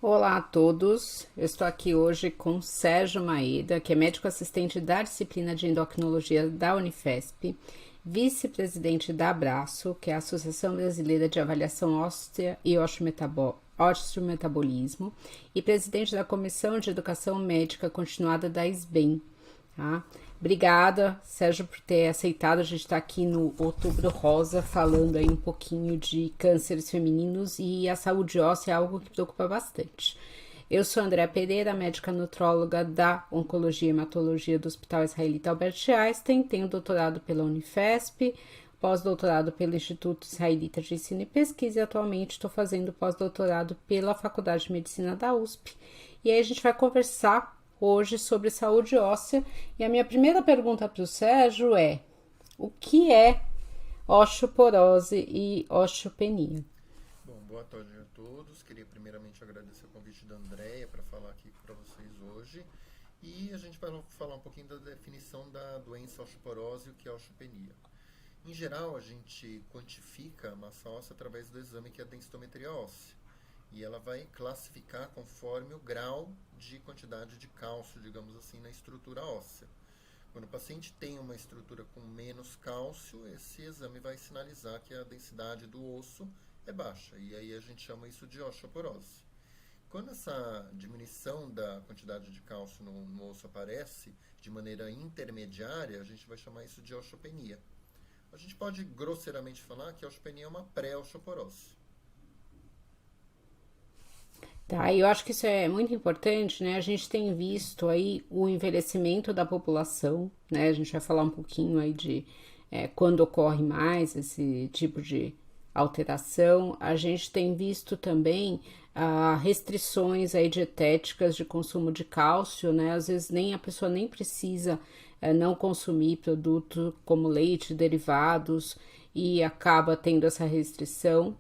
Olá a todos, eu estou aqui hoje com Sérgio Maeda, que é médico assistente da disciplina de endocrinologia da Unifesp, vice-presidente da Abraço, que é a Associação Brasileira de Avaliação Óssea e Osteometabolismo, e presidente da Comissão de Educação Médica Continuada da SBEM. Tá? Obrigada, Sérgio, por ter aceitado a gente estar aqui no Outubro Rosa, falando aí um pouquinho de cânceres femininos, e a saúde óssea é algo que preocupa bastante. Eu sou Andréa Pereira, médica nutróloga da Oncologia e Hematologia do Hospital Israelita Albert Einstein, tenho doutorado pela Unifesp, pós-doutorado pelo Instituto Israelita de Ensino e Pesquisa, e atualmente estou fazendo pós-doutorado pela Faculdade de Medicina da USP. E aí a gente vai conversar hoje sobre saúde óssea. E a minha primeira pergunta para o Sérgio é: o que é osteoporose e osteopenia? Bom, boa tarde a todos. Queria primeiramente agradecer o convite da Andréia para falar aqui para vocês hoje. E a gente vai falar um pouquinho da definição da doença osteoporose e o que é osteopenia. Em geral, a gente quantifica a massa óssea através do exame que é a densitometria óssea. E ela vai classificar conforme o grau de quantidade de cálcio, digamos assim, na estrutura óssea. Quando o paciente tem uma estrutura com menos cálcio, esse exame vai sinalizar que a densidade do osso é baixa, e aí a gente chama isso de osteoporose. Quando essa diminuição da quantidade de cálcio no osso aparece de maneira intermediária, a gente vai chamar isso de osteopenia. A gente pode grosseiramente falar que a osteopenia é uma pré-osteoporose. Tá, eu acho que isso é muito importante, né? A gente tem visto aí o envelhecimento da população, né? A gente vai falar um pouquinho aí de quando ocorre mais esse tipo de alteração. A gente tem visto também restrições aí dietéticas de consumo de cálcio, né? Às vezes nem a pessoa nem precisa não consumir produto como leite, derivados, e acaba tendo essa restrição.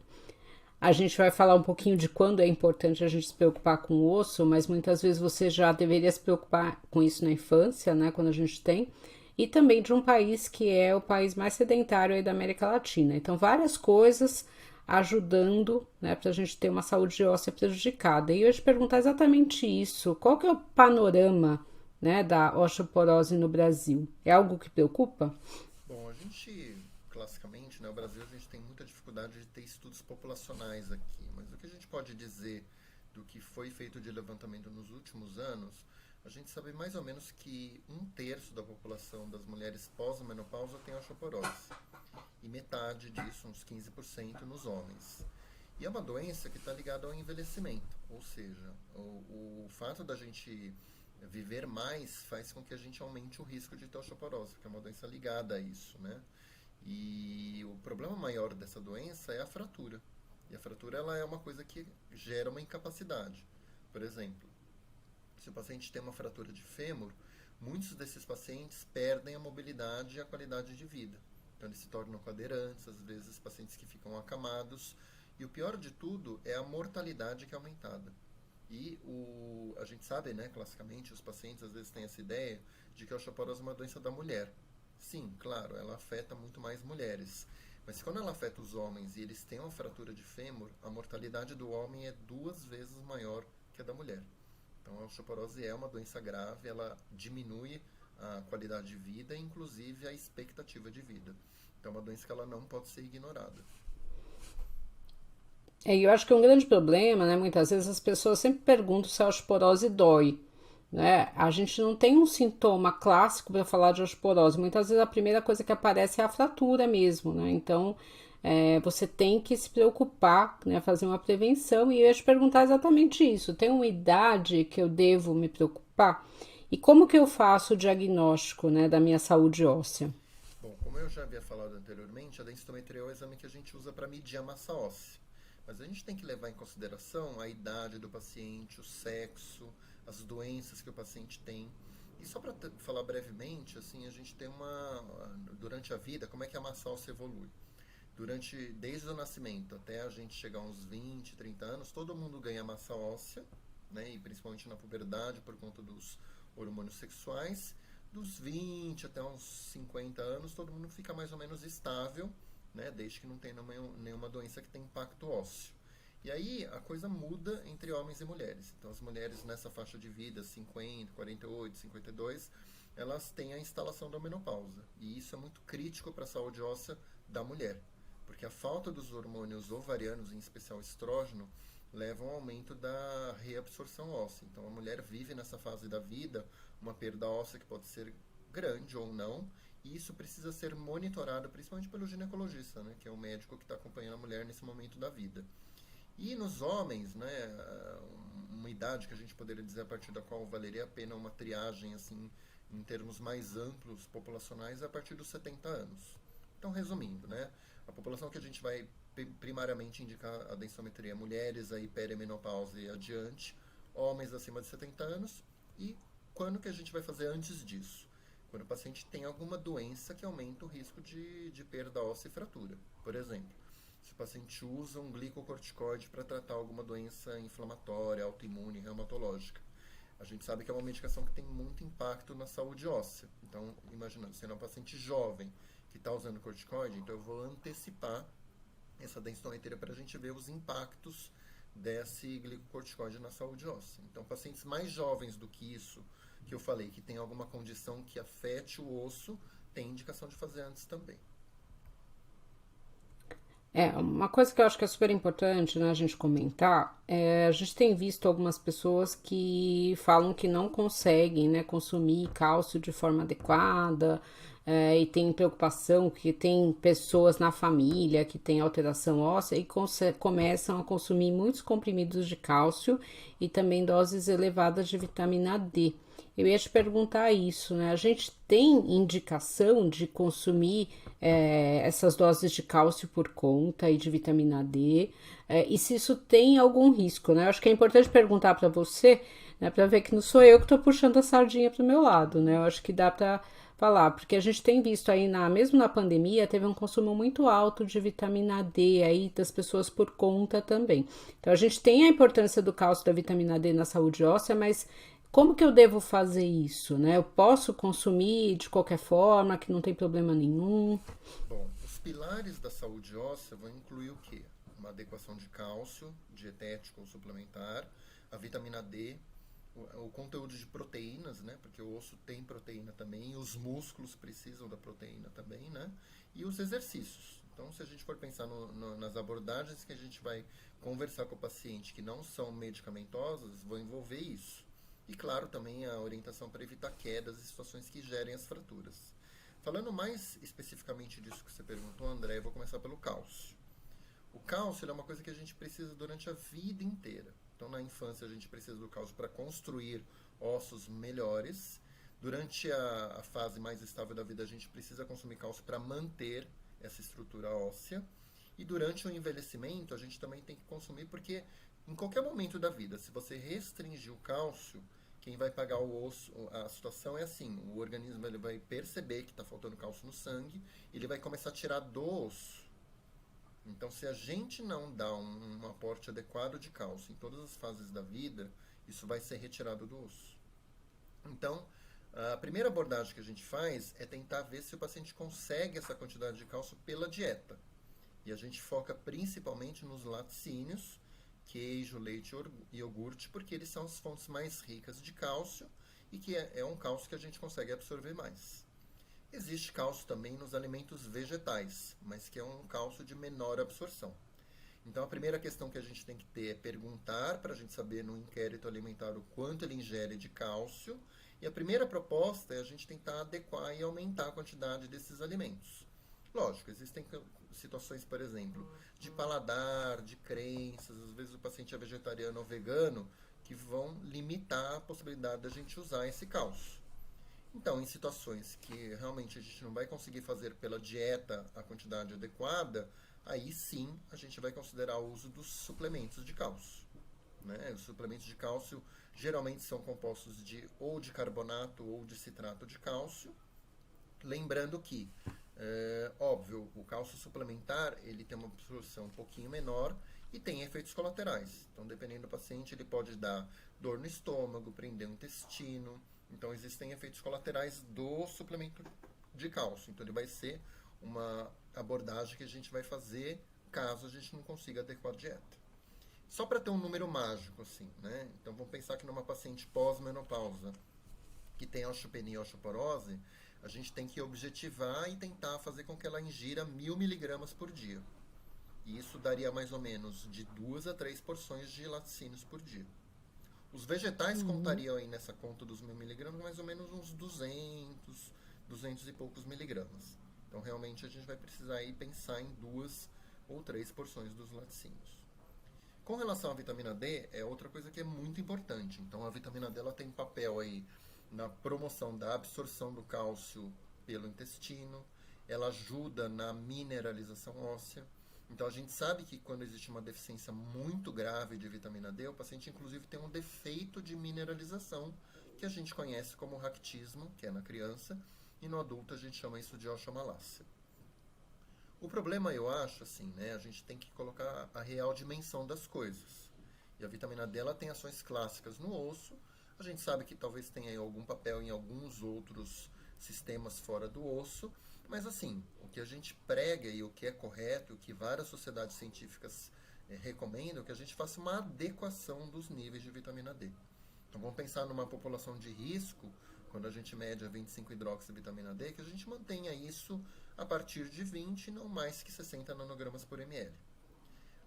A gente vai falar um pouquinho de quando é importante a gente se preocupar com o osso, mas muitas vezes você já deveria se preocupar com isso na infância, né, quando a gente tem, e também de um país que é o país mais sedentário aí da América Latina. Então, várias coisas ajudando, né, para a gente ter uma saúde óssea prejudicada. E eu ia te perguntar exatamente isso: qual que é o panorama, né, da osteoporose no Brasil? É algo que preocupa? Bom, a gente, classicamente, né, no Brasil, a gente tem muita dificuldade de ter estudos populacionais aqui, mas o que a gente pode dizer do que foi feito de levantamento nos últimos anos, a gente sabe mais ou menos que um terço da população das mulheres pós-menopausa tem osteoporose, e metade disso, uns 15%, nos homens. E é uma doença que está ligada ao envelhecimento, ou seja, o fato da gente viver mais faz com que a gente aumente o risco de ter osteoporose, porque é uma doença ligada a isso, né? E o problema maior dessa doença é a fratura. E a fratura ela é uma coisa que gera uma incapacidade. Por exemplo, se o paciente tem uma fratura de fêmur, muitos desses pacientes perdem a mobilidade e a qualidade de vida. Então eles se tornam cadeirantes, às vezes pacientes que ficam acamados. E o pior de tudo é a mortalidade que é aumentada. E a gente sabe, né, classicamente, os pacientes às vezes têm essa ideia de que a osteoporose é uma doença da mulher. Sim, claro, ela afeta muito mais mulheres. Mas quando ela afeta os homens e eles têm uma fratura de fêmur, a mortalidade do homem é 2 vezes maior que a da mulher. Então a osteoporose é uma doença grave, ela diminui a qualidade de vida e inclusive a expectativa de vida. Então é uma doença que ela não pode ser ignorada. Eu acho que um grande problema, né? Muitas vezes as pessoas sempre perguntam se a osteoporose dói, né? A gente não tem um sintoma clássico para falar de osteoporose. Muitas vezes a primeira coisa que aparece é a fratura mesmo, né? Então, você tem que se preocupar, né? Fazer uma prevenção. E eu ia te perguntar exatamente isso. Tem uma idade que eu devo me preocupar? E como que eu faço o diagnóstico, né, da minha saúde óssea? Bom, como eu já havia falado anteriormente, a densitometria é o exame que a gente usa para medir a massa óssea. Mas a gente tem que levar em consideração a idade do paciente, o sexo, as doenças que o paciente tem. E só para falar brevemente, assim, a gente tem durante a vida, como é que a massa óssea evolui? Desde o nascimento até a gente chegar a uns 20, 30 anos, todo mundo ganha massa óssea, né? E principalmente na puberdade por conta dos hormônios sexuais. Dos 20 até uns 50 anos, todo mundo fica mais ou menos estável, né? Desde que não tenha nenhuma doença que tenha impacto ósseo. E aí a coisa muda entre homens e mulheres. Então as mulheres nessa faixa de vida, 50, 48, 52, elas têm a instalação da menopausa. E isso é muito crítico para a saúde óssea da mulher, porque a falta dos hormônios ovarianos, em especial estrógeno, leva a um aumento da reabsorção óssea. Então a mulher vive nessa fase da vida uma perda óssea que pode ser grande ou não, e isso precisa ser monitorado principalmente pelo ginecologista, né, que é o médico que está acompanhando a mulher nesse momento da vida. E nos homens, né, uma idade que a gente poderia dizer a partir da qual valeria a pena uma triagem assim, em termos mais amplos, populacionais, é a partir dos 70 anos. Então, resumindo, né, a população que a gente vai primariamente indicar a densitometria, mulheres aí perimenopausa e adiante, homens acima de 70 anos, e quando que a gente vai fazer antes disso? Quando o paciente tem alguma doença que aumenta o risco de perda óssea e fratura, por exemplo. Se o paciente usa um glicocorticoide para tratar alguma doença inflamatória, autoimune, reumatológica. A gente sabe que é uma medicação que tem muito impacto na saúde óssea. Então, imaginando, sendo um paciente jovem que está usando corticoide, então eu vou antecipar essa densitometria para a gente ver os impactos desse glicocorticoide na saúde óssea. Então, pacientes mais jovens do que isso, que eu falei, que tem alguma condição que afete o osso, tem indicação de fazer antes também. Uma coisa que eu acho que é super importante, né, a gente comentar, a gente tem visto algumas pessoas que falam que não conseguem, né, consumir cálcio de forma adequada, e tem preocupação que tem pessoas na família que têm alteração óssea e começam a consumir muitos comprimidos de cálcio e também doses elevadas de vitamina D. Eu ia te perguntar isso, né? A gente tem indicação de consumir essas doses de cálcio por conta e de vitamina D, e se isso tem algum risco, né? Eu acho que é importante perguntar para você, né, para ver que não sou eu que estou puxando a sardinha para o meu lado, né? Eu acho que dá para falar, porque a gente tem visto aí, mesmo na pandemia, teve um consumo muito alto de vitamina D aí das pessoas por conta também. Então a gente tem a importância do cálcio da vitamina D na saúde óssea, mas como que eu devo fazer isso, né? Eu posso consumir de qualquer forma, que não tem problema nenhum? Bom, os pilares da saúde óssea vão incluir o quê? Uma adequação de cálcio, dietético ou suplementar, a vitamina D, o conteúdo de proteínas, né? Porque o osso tem proteína também, e os músculos precisam da proteína também, né? E os exercícios. Então, se a gente for pensar nas abordagens que a gente vai conversar com o paciente que não são medicamentosas, vão envolver isso. E, claro, também a orientação para evitar quedas e situações que gerem as fraturas. Falando mais especificamente disso que você perguntou, André, eu vou começar pelo cálcio. O cálcio é uma coisa que a gente precisa durante a vida inteira. Então, na infância, a gente precisa do cálcio para construir ossos melhores. Durante a fase mais estável da vida, a gente precisa consumir cálcio para manter essa estrutura óssea. E durante o envelhecimento, a gente também tem que consumir, porque em qualquer momento da vida, se você restringir o cálcio, quem vai pagar o osso, a situação é assim, o organismo ele vai perceber que está faltando cálcio no sangue, ele vai começar a tirar do osso. Então, se a gente não dá um aporte adequado de cálcio em todas as fases da vida, isso vai ser retirado do osso. Então, a primeira abordagem que a gente faz é tentar ver se o paciente consegue essa quantidade de cálcio pela dieta. E a gente foca principalmente nos laticínios, queijo, leite e iogurte, porque eles são as fontes mais ricas de cálcio e que é um cálcio que a gente consegue absorver mais. Existe cálcio também nos alimentos vegetais, mas que é um cálcio de menor absorção. Então, a primeira questão que a gente tem que ter é perguntar para a gente saber no inquérito alimentar o quanto ele ingere de cálcio. E a primeira proposta é a gente tentar adequar e aumentar a quantidade desses alimentos. Lógico, existem situações, por exemplo, de paladar, de crenças, às vezes o paciente é vegetariano ou vegano, que vão limitar a possibilidade da gente usar esse cálcio. Então, em situações que realmente a gente não vai conseguir fazer pela dieta a quantidade adequada, aí sim a gente vai considerar o uso dos suplementos de cálcio. Né? Os suplementos de cálcio geralmente são compostos ou de carbonato ou de citrato de cálcio. Lembrando que, óbvio, o cálcio suplementar ele tem uma absorção um pouquinho menor e tem efeitos colaterais. Então, dependendo do paciente, ele pode dar dor no estômago, prender o intestino. Então, existem efeitos colaterais do suplemento de cálcio. Então, ele vai ser uma abordagem que a gente vai fazer caso a gente não consiga adequar a dieta. Só para ter um número mágico, assim, né? Então vamos pensar que numa paciente pós-menopausa que tem osteopenia e osteoporose, a gente tem que objetivar e tentar fazer com que ela ingira 1.000 miligramas por dia. E isso daria mais ou menos de 2 a 3 porções de laticínios por dia. Os vegetais contariam aí nessa conta dos 1.000 miligramas mais ou menos uns 200 e poucos miligramas. Então realmente a gente vai precisar aí pensar em 2 ou 3 porções dos laticínios. Com relação à vitamina D, é outra coisa que é muito importante. Então a vitamina D ela tem papel aí na promoção da absorção do cálcio pelo intestino, ela ajuda na mineralização óssea. Então a gente sabe que quando existe uma deficiência muito grave de vitamina D, o paciente inclusive tem um defeito de mineralização, que a gente conhece como ractismo, que é na criança, e no adulto a gente chama isso de oxomalácia. O problema, eu acho, assim, né, a gente tem que colocar a real dimensão das coisas. E a vitamina D ela tem ações clássicas no osso. A gente sabe que talvez tenha aí algum papel em alguns outros sistemas fora do osso, mas assim, o que a gente prega e o que é correto, o que várias sociedades científicas recomendam, é que a gente faça uma adequação dos níveis de vitamina D. Então vamos pensar numa população de risco, quando a gente mede a 25-hidroxivitamina D, que a gente mantenha isso a partir de 20, não mais que 60 nanogramas por ml.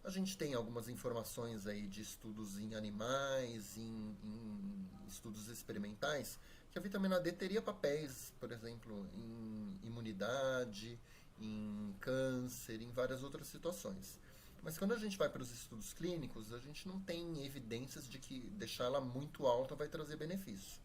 A gente tem algumas informações aí de estudos em animais, em estudos experimentais, que a vitamina D teria papéis, por exemplo, em imunidade, em câncer, em várias outras situações. Mas quando a gente vai para os estudos clínicos, a gente não tem evidências de que deixá-la muito alta vai trazer benefício.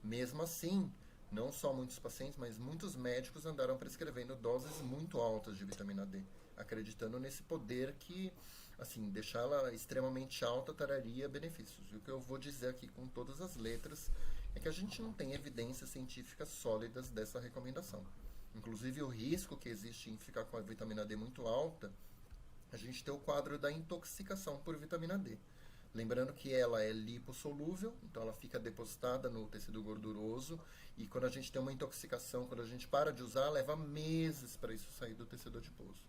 Mesmo assim, não só muitos pacientes, mas muitos médicos andaram prescrevendo doses muito altas de vitamina D, acreditando nesse poder que, assim, deixá-la extremamente alta traria benefícios. E o que eu vou dizer aqui com todas as letras é que a gente não tem evidências científicas sólidas dessa recomendação. Inclusive, o risco que existe em ficar com a vitamina D muito alta, a gente tem o quadro da intoxicação por vitamina D. Lembrando que ela é lipossolúvel, então ela fica depositada no tecido gorduroso, e quando a gente tem uma intoxicação, quando a gente para de usar, leva meses para isso sair do tecido adiposo.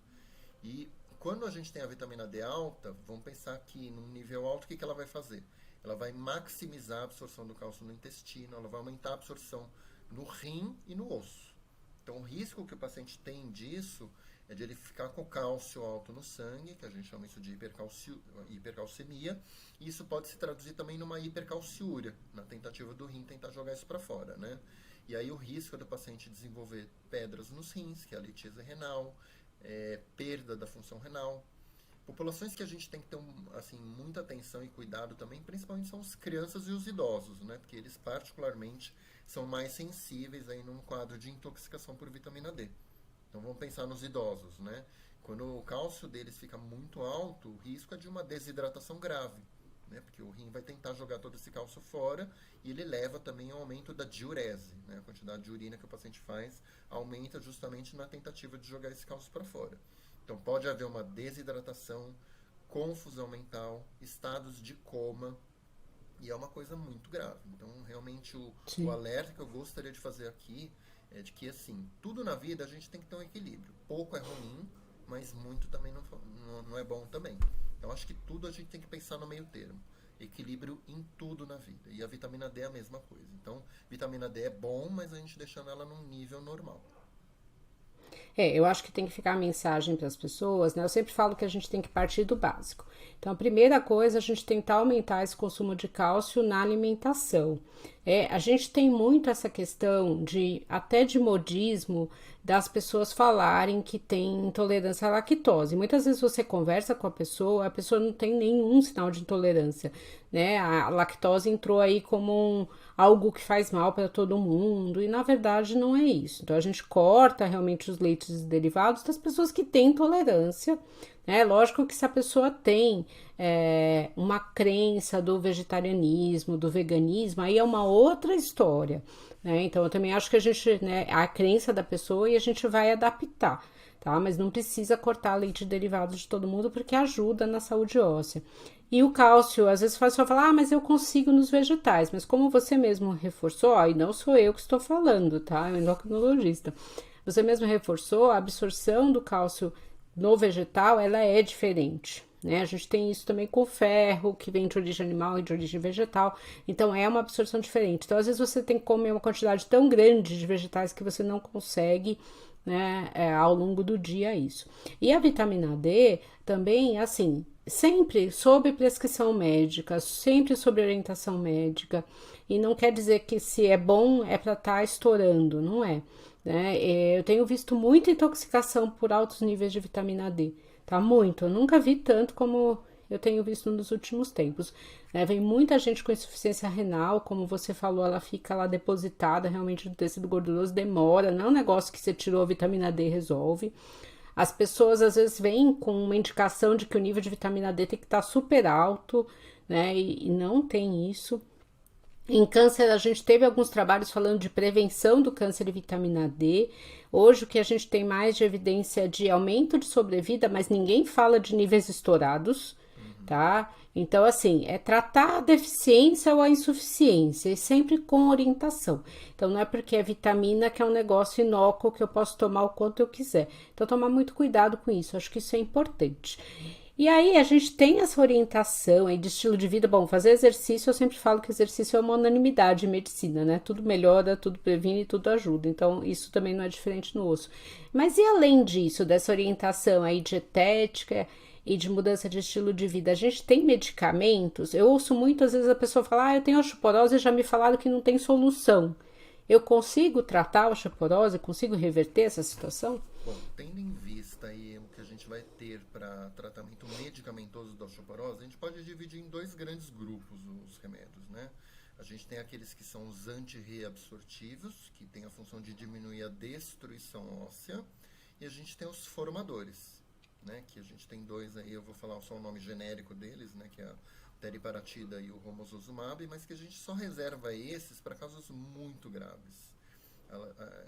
E quando a gente tem a vitamina D alta, vamos pensar que num nível alto, o que ela vai fazer? Ela vai maximizar a absorção do cálcio no intestino, ela vai aumentar a absorção no rim e no osso. Então o risco que o paciente tem disso é de ele ficar com cálcio alto no sangue, que a gente chama isso de hipercalcemia, e isso pode se traduzir também numa hipercalciúria, na tentativa do rim tentar jogar isso para fora, né? E aí o risco do paciente desenvolver pedras nos rins, que é a litíase renal, perda da função renal. Populações que a gente tem que ter assim, muita atenção e cuidado também, principalmente são as crianças e os idosos, né? Porque eles particularmente são mais sensíveis aí num quadro de intoxicação por vitamina D. Então vamos pensar nos idosos, né? Quando o cálcio deles fica muito alto, o risco é de uma desidratação grave, né? Porque o rim vai tentar jogar todo esse cálcio fora e ele leva também ao aumento da diurese, né? A quantidade de urina que o paciente faz aumenta justamente na tentativa de jogar esse cálcio para fora. Então pode haver uma desidratação, confusão mental, estados de coma, e é uma coisa muito grave. Então realmente o alerta que eu gostaria de fazer aqui é de que, assim, tudo na vida a gente tem que ter um equilíbrio. Pouco é ruim, mas muito também não é bom também. Então, acho que tudo a gente tem que pensar no meio termo. Equilíbrio em tudo na vida. E a vitamina D é a mesma coisa. Então, vitamina D é bom, mas a gente deixando ela num nível normal. Eu acho que tem que ficar a mensagem para as pessoas, né? Eu sempre falo que a gente tem que partir do básico. Então, a primeira coisa é a gente tentar aumentar esse consumo de cálcio na alimentação. A gente tem muito essa questão até de modismo das pessoas falarem que tem intolerância à lactose. Muitas vezes você conversa com a pessoa não tem nenhum sinal de intolerância, né? A lactose entrou aí como algo que faz mal para todo mundo, e na verdade não é isso. Então a gente corta realmente os leites derivados das pessoas que têm intolerância, né? Lógico que se a pessoa tem uma crença do vegetarianismo, do veganismo, aí é uma outra história, né? Então eu também acho que a gente, né, a crença da pessoa e a gente vai adaptar, tá? Mas não precisa cortar leite derivado de todo mundo, porque ajuda na saúde óssea. E o cálcio, às vezes faz só falar, mas eu consigo nos vegetais. Mas como você mesmo reforçou, e não sou eu que estou falando, tá? É o endocrinologista. Você mesmo reforçou, a absorção do cálcio no vegetal, ela é diferente, né? A gente tem isso também com o ferro, que vem de origem animal e de origem vegetal, então é uma absorção diferente. Então, às vezes você tem que comer uma quantidade tão grande de vegetais que você não consegue, né, ao longo do dia isso. E a vitamina D também, assim, sempre sob prescrição médica, sempre sob orientação médica, e não quer dizer que se é bom é para estar estourando, não é, né? Eu tenho visto muita intoxicação por altos níveis de vitamina D, tá? Muito, eu nunca vi tanto como eu tenho visto nos últimos tempos, né? Vem muita gente com insuficiência renal, como você falou, ela fica lá depositada realmente no tecido gorduroso, demora, não é um negócio que você tirou a vitamina D e resolve. As pessoas às vezes vêm com uma indicação de que o nível de vitamina D tem que estar super alto, né? E não tem isso. Em câncer, a gente teve alguns trabalhos falando de prevenção do câncer e vitamina D. Hoje, o que a gente tem mais de evidência de aumento de sobrevida, mas ninguém fala de níveis estourados, tá? Então, assim, é tratar a deficiência ou a insuficiência, e sempre com orientação. Então, não é porque é vitamina que é um negócio inócuo que eu posso tomar o quanto eu quiser. Então, tomar muito cuidado com isso, acho que isso é importante. E aí, a gente tem essa orientação aí de estilo de vida. Bom, fazer exercício, eu sempre falo que exercício é uma unanimidade em medicina, né? Tudo melhora, tudo previne e tudo ajuda. Então, isso também não é diferente no osso. Mas e além disso, dessa orientação aí dietética e de mudança de estilo de vida, a gente tem medicamentos? Eu ouço muitas vezes a pessoa falar, eu tenho osteoporose e já me falaram que não tem solução. Eu consigo tratar a osteoporose? Consigo reverter essa situação? Bom, tendo em vista aí o que a gente vai ter para tratamento medicamentoso da osteoporose, a gente pode dividir em dois grandes grupos os remédios, né? A gente tem aqueles que são os antirreabsortivos, que têm a função de diminuir a destruição óssea, e a gente tem os formadores, né? Que a gente tem dois aí, eu vou falar só o nome genérico deles, né? Que é a teriparatida e o romosozumab, mas que a gente só reserva esses para casos muito graves.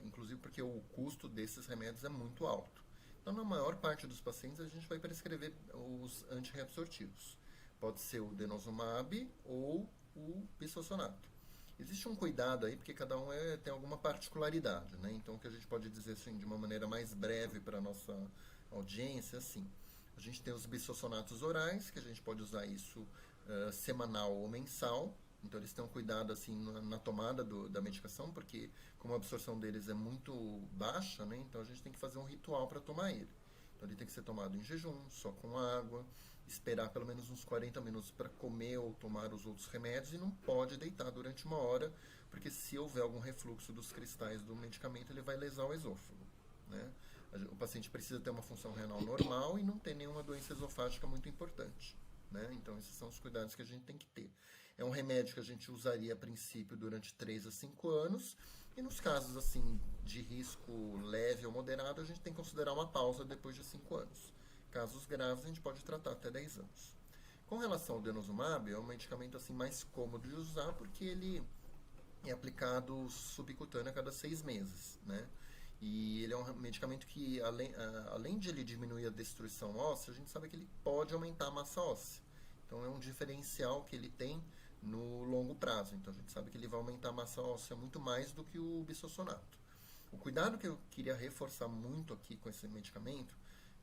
Inclusive porque o custo desses remédios é muito alto. Então, na maior parte dos pacientes, a gente vai prescrever os antirreabsortivos. Pode ser o denosumab ou o bisfosfonato. Existe um cuidado aí, porque cada um tem alguma particularidade, né? Então, o que a gente pode dizer assim, de uma maneira mais breve para a nossa audiência, assim, a gente tem os bisfosfonatos orais, que a gente pode usar isso semanal ou mensal. Então, eles têm um cuidado assim na tomada da medicação, porque como a absorção deles é muito baixa, né? Então, a gente tem que fazer um ritual para tomar ele. Então, ele tem que ser tomado em jejum, só com água, esperar pelo menos uns 40 minutos para comer ou tomar os outros remédios e não pode deitar durante uma hora, porque se houver algum refluxo dos cristais do medicamento, ele vai lesar o esôfago, né? O paciente precisa ter uma função renal normal e não ter nenhuma doença esofágica muito importante, né? Então, esses são os cuidados que a gente tem que ter. É um remédio que a gente usaria a princípio durante 3 a 5 anos, e nos casos assim de risco leve ou moderado, a gente tem que considerar uma pausa depois de 5 anos. Casos graves, a gente pode tratar até 10 anos. Com relação ao denosumab, é um medicamento assim mais cômodo de usar, porque ele é aplicado subcutâneo a cada 6 meses, né? E ele é um medicamento que, além de ele diminuir a destruição óssea, a gente sabe que ele pode aumentar a massa óssea. Então, é um diferencial que ele tem no longo prazo. Então, a gente sabe que ele vai aumentar a massa óssea muito mais do que o bisfosfonato. O cuidado que eu queria reforçar muito aqui com esse medicamento,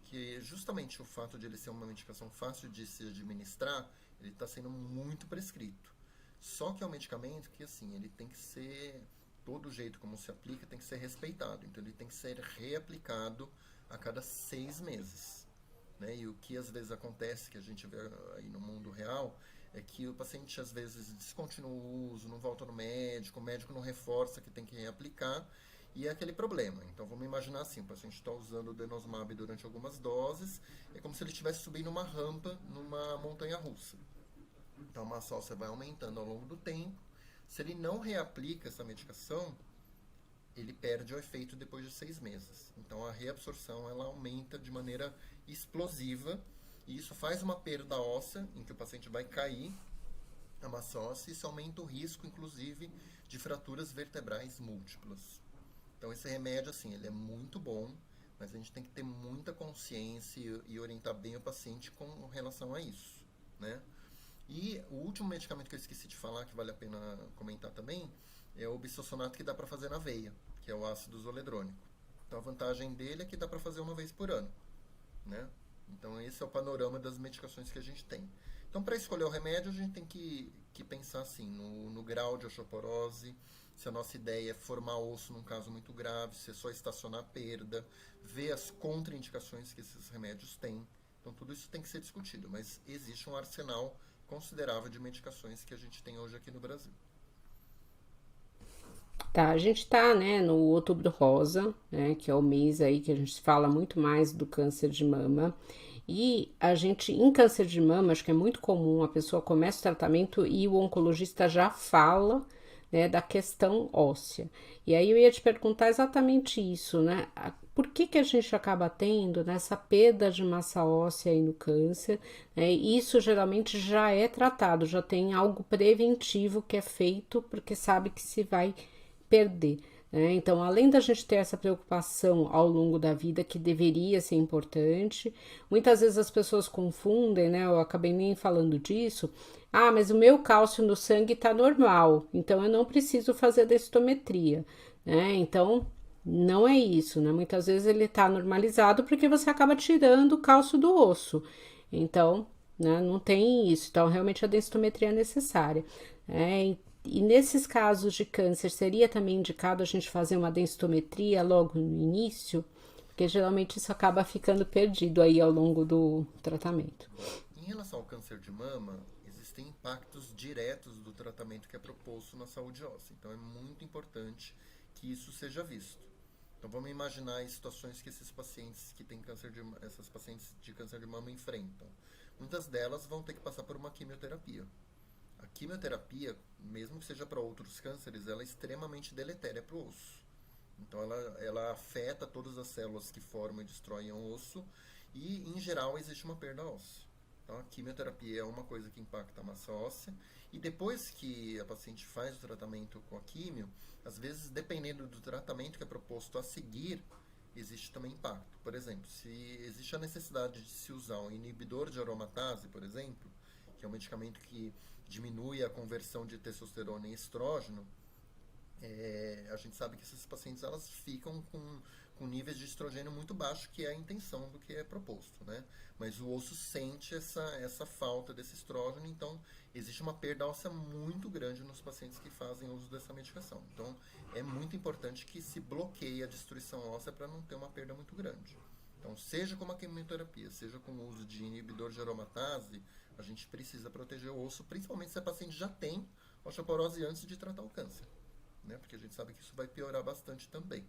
que é justamente o fato de ele ser uma medicação fácil de se administrar, ele está sendo muito prescrito. Só que é um medicamento que, assim, ele tem que ser, todo jeito como se aplica, tem que ser respeitado. Então, ele tem que ser reaplicado a cada 6 meses. Né? E o que às vezes acontece, que a gente vê aí no mundo real, é que o paciente às vezes descontinua o uso, não volta no médico, o médico não reforça que tem que reaplicar, e é aquele problema. Então vamos imaginar assim, o paciente está usando o denosumab durante algumas doses, é como se ele estivesse subindo uma rampa numa montanha russa. Então a massa óssea vai aumentando ao longo do tempo. Se ele não reaplica essa medicação, ele perde o efeito depois de 6 meses. Então a reabsorção ela aumenta de maneira explosiva, e isso faz uma perda óssea, em que o paciente vai cair a massa óssea, e isso aumenta o risco, inclusive, de fraturas vertebrais múltiplas. Então esse remédio, assim, ele é muito bom, mas a gente tem que ter muita consciência e orientar bem o paciente com relação a isso, né? E o último medicamento que eu esqueci de falar, que vale a pena comentar também, é o bisfosfonato que dá para fazer na veia, que é o ácido zoledrônico. Então a vantagem dele é que dá para fazer uma vez por ano, né? Então, esse é o panorama das medicações que a gente tem. Então, para escolher o remédio, a gente tem que pensar assim, no grau de osteoporose, se a nossa ideia é formar osso num caso muito grave, se é só estacionar a perda, ver as contraindicações que esses remédios têm. Então, tudo isso tem que ser discutido, mas existe um arsenal considerável de medicações que a gente tem hoje aqui no Brasil. Tá, a gente tá, né, no Outubro Rosa, né, que é o mês aí que a gente fala muito mais do câncer de mama. E a gente, em câncer de mama, acho que é muito comum a pessoa começa o tratamento e o oncologista já fala, né, da questão óssea. E aí eu ia te perguntar exatamente isso, né? Por que que a gente acaba tendo nessa perda de massa óssea aí no câncer, né? Isso geralmente já é tratado, já tem algo preventivo que é feito porque sabe que se vai perder. Né? Então, além da gente ter essa preocupação ao longo da vida, que deveria ser importante, muitas vezes as pessoas confundem, né? Eu acabei nem falando disso. Ah, mas o meu cálcio no sangue está normal, então eu não preciso fazer densitometria. Né? Então, não é isso, né? Muitas vezes ele está normalizado porque você acaba tirando o cálcio do osso. Então, né, não tem isso. Então, realmente a densitometria é necessária. E nesses casos de câncer, seria também indicado a gente fazer uma densitometria logo no início? Porque geralmente isso acaba ficando perdido aí ao longo do tratamento. Bom, em relação ao câncer de mama, existem impactos diretos do tratamento que é proposto na saúde óssea. Então, é muito importante que isso seja visto. Então, vamos imaginar as situações que esses pacientes que têm essas pacientes de câncer de mama enfrentam. Muitas delas vão ter que passar por uma quimioterapia. A quimioterapia, mesmo que seja para outros cânceres, ela é extremamente deletéria para o osso. Então, ela afeta todas as células que formam e destroem o osso e, em geral, existe uma perda óssea. Então, a quimioterapia é uma coisa que impacta a massa óssea. E depois que a paciente faz o tratamento com a quimio, às vezes, dependendo do tratamento que é proposto a seguir, existe também impacto. Por exemplo, se existe a necessidade de se usar um inibidor de aromatase, por exemplo, que é um medicamento que diminui a conversão de testosterona em estrógeno, a gente sabe que essas pacientes elas ficam com níveis de estrogênio muito baixo, que é a intenção do que é proposto, né? Mas o osso sente essa falta desse estrógeno, então existe uma perda óssea muito grande nos pacientes que fazem uso dessa medicação. Então é muito importante que se bloqueie a destruição óssea para não ter uma perda muito grande. Então, seja com a quimioterapia, seja com o uso de inibidor de aromatase, a gente precisa proteger o osso, principalmente se a paciente já tem osteoporose antes de tratar o câncer, né? Porque a gente sabe que isso vai piorar bastante também.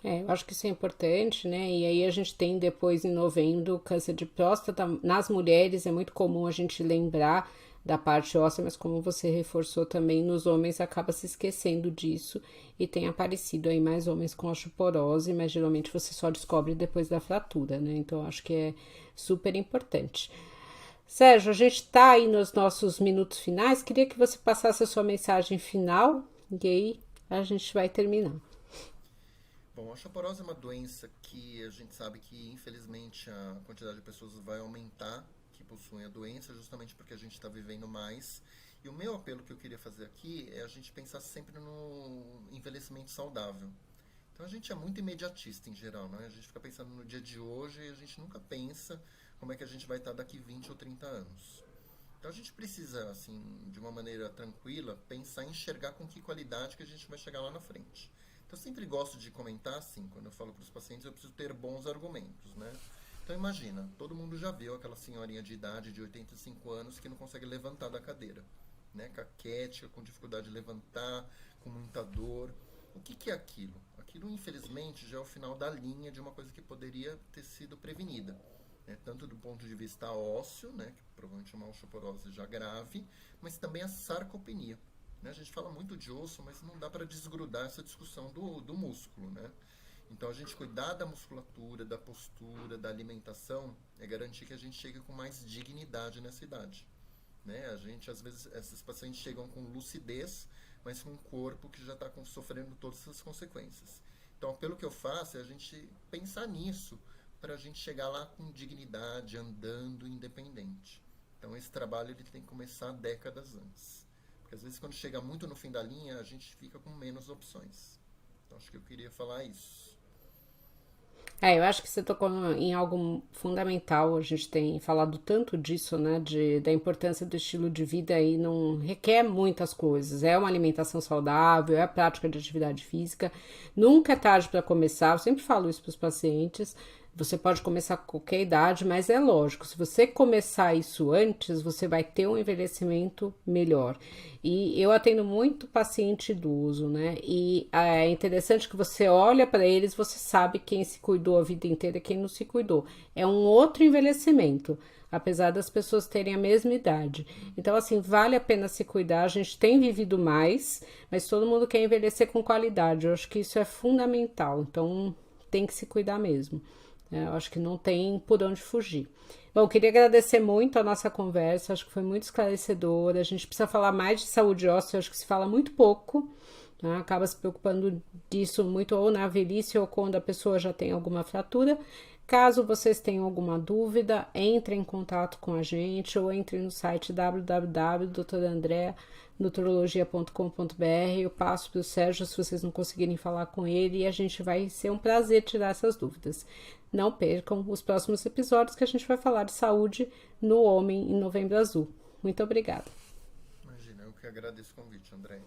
Eu acho que isso é importante, né? E aí a gente tem depois em novembro câncer de próstata. Nas mulheres é muito comum a gente lembrar da parte óssea, mas como você reforçou também, nos homens acaba se esquecendo disso e tem aparecido aí mais homens com osteoporose, mas geralmente você só descobre depois da fratura, né? Então acho que é super importante. Sérgio, a gente tá aí nos nossos minutos finais. Queria que você passasse a sua mensagem final e aí a gente vai terminar. Bom, a osteoporose é uma doença que a gente sabe que, infelizmente, a quantidade de pessoas vai aumentar que possuem a doença, justamente porque a gente está vivendo mais. E o meu apelo que eu queria fazer aqui é a gente pensar sempre no envelhecimento saudável. Então a gente é muito imediatista em geral, né? A gente fica pensando no dia de hoje e a gente nunca pensa como é que a gente vai estar daqui 20 ou 30 anos. Então a gente precisa, assim, de uma maneira tranquila, pensar em enxergar com que qualidade que a gente vai chegar lá na frente. Então eu sempre gosto de comentar assim, quando eu falo para os pacientes, eu preciso ter bons argumentos, né? Então imagina, todo mundo já viu aquela senhorinha de idade de 85 anos que não consegue levantar da cadeira, né? Caquética, com dificuldade de levantar, com muita dor. O que é aquilo? Aquilo, infelizmente, já é o final da linha de uma coisa que poderia ter sido prevenida, né? Tanto do ponto de vista ósseo, né? Que provavelmente é uma osteoporose já grave, mas também a sarcopenia. Né? A gente fala muito de osso, mas não dá para desgrudar essa discussão do músculo, né? Então, a gente cuidar da musculatura, da postura, da alimentação, é garantir que a gente chegue com mais dignidade nessa idade. Né? A gente, às vezes, esses pacientes chegam com lucidez, mas com um corpo que já está sofrendo todas essas consequências. Então, pelo que eu faço, é a gente pensar nisso para a gente chegar lá com dignidade, andando independente. Então, esse trabalho ele tem que começar décadas antes. Porque, às vezes, quando chega muito no fim da linha, a gente fica com menos opções. Então, acho que eu queria falar isso. Eu acho que você tocou em algo fundamental. A gente tem falado tanto disso, né? Da importância do estilo de vida e não requer muitas coisas. É uma alimentação saudável, é a prática de atividade física. Nunca é tarde para começar. Eu sempre falo isso para os pacientes. Você pode começar com qualquer idade, mas é lógico, se você começar isso antes, você vai ter um envelhecimento melhor. E eu atendo muito paciente idoso, né? E é interessante que você olha para eles, você sabe quem se cuidou a vida inteira e quem não se cuidou. É um outro envelhecimento, apesar das pessoas terem a mesma idade. Então, assim, vale a pena se cuidar. A gente tem vivido mais, mas todo mundo quer envelhecer com qualidade. Eu acho que isso é fundamental. Então, tem que se cuidar mesmo. Eu acho que não tem por onde fugir. Bom, eu queria agradecer muito a nossa conversa, acho que foi muito esclarecedora. A gente precisa falar mais de saúde óssea, acho que se fala muito pouco, né? Acaba se preocupando disso muito ou na velhice ou quando a pessoa já tem alguma fratura. Caso vocês tenham alguma dúvida, entrem em contato com a gente ou entrem no site www.doutorandreanutrologia.com.br. Eu passo para o Sérgio se vocês não conseguirem falar com ele e a gente vai ser um prazer tirar essas dúvidas. Não percam os próximos episódios que a gente vai falar de saúde no homem em Novembro Azul. Muito obrigada. Imagina, eu que agradeço o convite, André.